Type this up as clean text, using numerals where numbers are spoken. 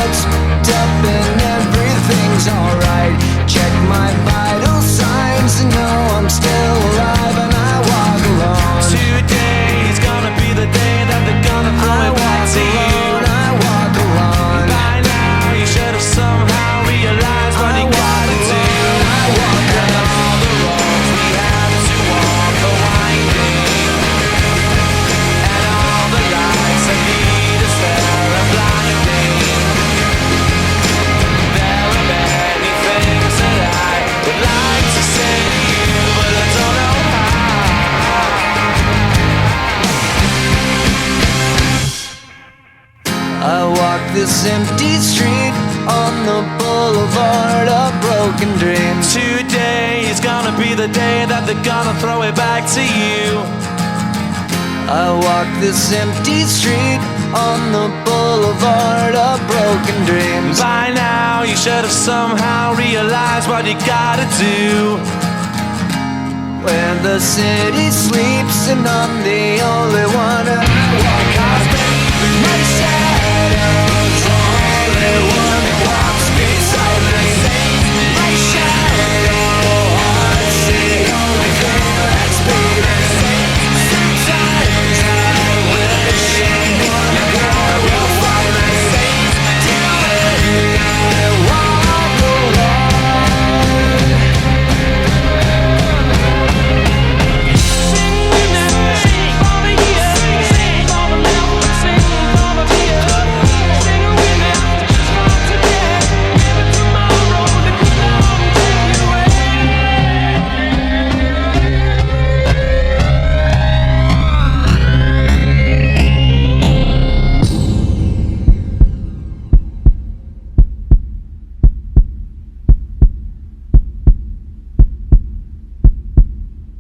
booked up and everything's alright. Check my vital signs and know I'm still alive, and I walk alone. Today is gonna be the day that they're gonna throw it back to you. I walk alone. By now you should have somehow realized what you gotta do. I walk And all the roads we have to walk are winding, and all the lights that lead us there are blinding. There are many things that I would like to say to you, but I don't know I walk this empty street on the boulevard of broken dreams. Today is gonna be the day that they're gonna throw it back to you. I walk this empty street on the boulevard of broken dreams. By now you should have somehow realized what you gotta do. Where the city sleeps and I'm the only one, and I walk